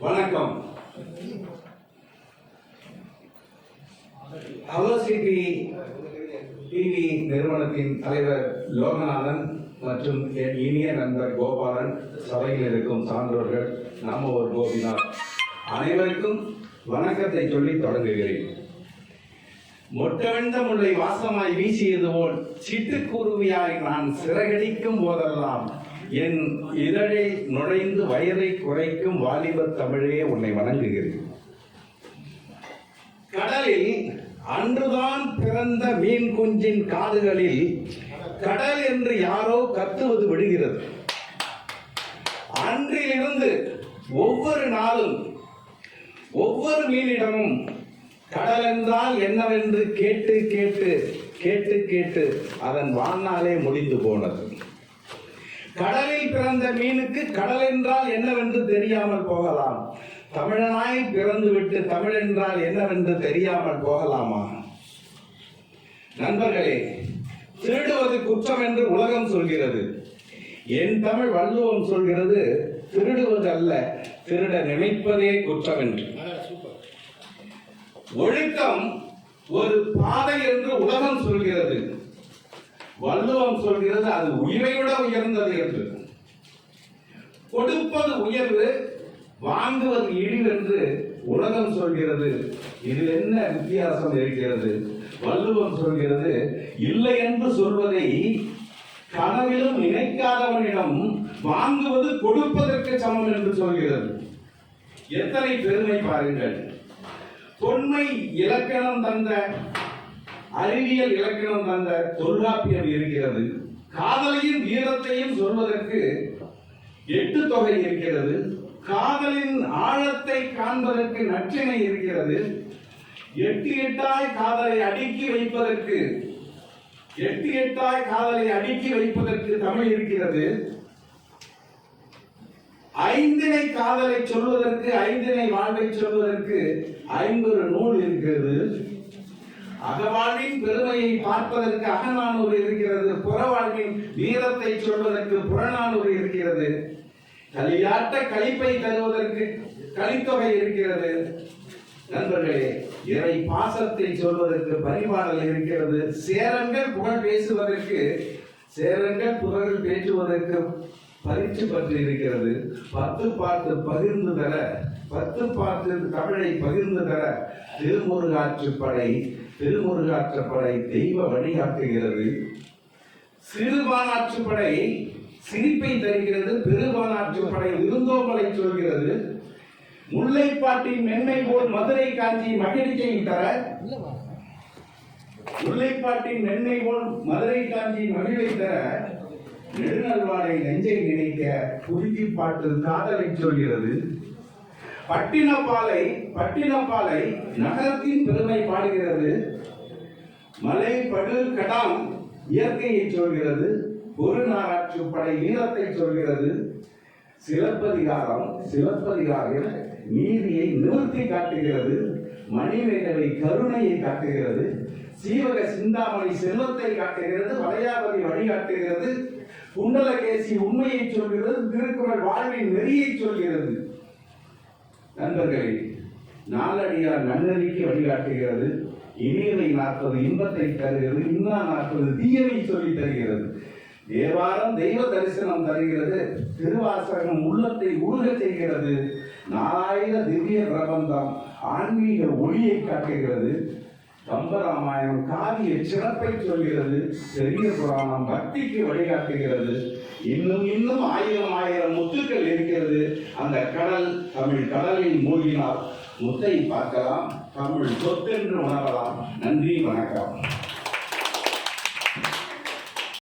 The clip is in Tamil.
வணக்கம். ஹலோசிட்டி டிவி நிறுவனத்தின் தலைவர் லோகநாதன் மற்றும் என் இனிய நண்பர் கோபாலன், சபையில் இருக்கும் சான்றோர்கள், நாமவர் கோபிநாத் அனைவருக்கும் வணக்கத்தை சொல்லி தொடங்குகிறேன். மொட்டவெண்ட முல்லை வாசமாய் வீசியது போல் சிட்டுக்குருவியாய் நான் சிறகடிக்கும் போதெல்லாம் என் இதழில் நுழைந்து வயதை குறைக்கும் வாலிப தமிழே உன்னை வணங்குகிறேன். கடலில் அன்றுதான் பிறந்த மீன் குஞ்சின் காதுகளில் கடல் என்று யாரோ கத்துவது விடுகிறது. அன்றிலிருந்து ஒவ்வொரு நாளும் ஒவ்வொரு மீனிடமும் கடல் என்றால் என்னவென்று கேட்டு கேட்டு கேட்டு கேட்டு அதன் வாழ்நாளே முடிந்து போனது. கடலில் பிறந்த மீனுக்கு கடல் என்றால் என்னவென்று தெரியாமல் போகலாம். தமிழனாய் பிறந்துவிட்டு தமிழ் என்றால் என்னவென்று தெரியாமல் போகலாமா? நண்பர்களே, திருடுவது குற்றம் என்று உலகம் சொல்கிறது. என் தமிழ் வள்ளுவம் சொல்கிறது, திருடுவது அல்ல, திருட நினைப்பதே குற்றம் என்று. ஒழுக்கம் ஒரு பாதை என்று உலகம் சொல்கிறது. வள்ளுவம் சொல்கிறது அது உயிரை விட உயர்ந்தது என்று. கொடுப்பது உயர்வு, வாங்குவது இழிவு என்று உலகம் சொல்கிறது. இதில் என்ன வித்தியாசம் இருக்கிறது? வள்ளுவம் சொல்கிறது, இல்லை என்று சொல்வதை கனவிலும் நினைக்காதவனிடம் வாங்குவது கொடுப்பதற்கு சமம் என்று சொல்கிறது. எத்தனை பெருமை பாருங்கள்! தொன்மை இலக்கணம் தந்த, அறிவியல் இலக்கணம் தந்த தொல்காப்பியம் இருக்கிறது. காதலையும் வீரத்தையும் சொல்வதற்கு 8 தொகை இருக்கிறது. காதலின் ஆழத்தை காண்பதற்கு நற்றிணை இருக்கிறது. 8 எட்டாய் காதலை அடுக்கி வைப்பதற்கு 8 எட்டாய் காதலை அடுக்கி வைப்பதற்கு தமிழ் இருக்கிறது. 5 காதலை சொல்வதற்கு, 5 வாழ்வை சொல்வதற்கு 50 நூல் இருக்கிறது. அகவாழ்வின் பெருமையை பார்ப்பதற்கு அகநானூறு இருக்கிறது. புறவாழ்வின் வீரத்தை சொல்வதற்கு புறநானூறு இருக்கிறது. களியாட்ட களிப்பை தருவதற்கு கலித்தொகை இருக்கிறது. நண்பர்களே, இறை பாசத்தை சொல்வதற்கு பரிபாடல் இருக்கிறது. சேரங்கள் புகழ் பேசுவதற்கு, சேரங்கள் புகழ் பேசுவதற்கு பரிச்சு பற்றி இருக்கிறது. 10 பாட்டு பகிர்ந்து தர, 10 பாட்டு தமிழை பகிர்ந்து தர திருமுருகாற்றுப்படை, திருமுருகாற்றுப்படை தெய்வ வழிகாட்டுகிறது. சிறுபானாற்றுப்படை சிரிப்பை தருகிறது. பெருபானாற்றுப்படை விருந்தோம்பலை சொல்கிறது. முல்லைப்பாட்டின் மென்மை போல் மதுரை காஞ்சி மகிழ்ச்சியை தர, முல்லைப்பாட்டின் மென்மை போல் மதுரை காஞ்சி மகிழ்வை தர, நெடுநல்வாடை நெஞ்சை நினைக்க குறிஞ்சிப்பாட்டு காதலை சொல்கிறது. பட்டினப்பாலை, பட்டினப்பாலை நகரத்தின் பெருமை பாடுகிறது. மலை படு கடாம் இயற்கையை சொல்கிறது. பொருநாராற்றுப்படை வீரத்தை சொல்கிறது. சிலப்பதிகாரம், சிலப்பதிகாரம் நீதியை நிறுத்தி காட்டுகிறது. மணிமேகலை கருணையை காட்டுகிறது. சீவக சிந்தாமணி செல்வத்தை காட்டுகிறது. வளையாபதி வழிகாட்டுகிறது. குண்டலகேசி உண்மையை சொல்கிறது. திருக்குறள் வாழ்வின் நெறியை சொல்கிறது. நண்பர்களே, நாலடியார் நன்னறிக்கு வழிகாட்டுகிறது. இனியவை 40 இன்பத்தை தருகிறது. இன்னா 40 தீயவை சொல்லி தருகிறது. தேவாரம் தெய்வ தரிசனம் தருகிறது. திருவாசகம் உள்ளத்தை உருக செய்கிறது. 4000 திவ்ய பிரபந்தம் ஆன்மீக ஒளியை காட்டுகிறது. கம்பராமாயணம் காவிய சிறப்பை சொல்கிறது. பெரிய புராணம் பக்திக்கு வழிகாட்டுகிறது. இன்னும் இன்னும் 1000 முத்துக்கள் இருக்கிறது. அந்த கடல், தமிழ் கடலில் மூழ்கினால் முத்தை பார்க்கலாம். தமிழ் சொத்தென்று உணரலாம். நன்றி, வணக்கம்.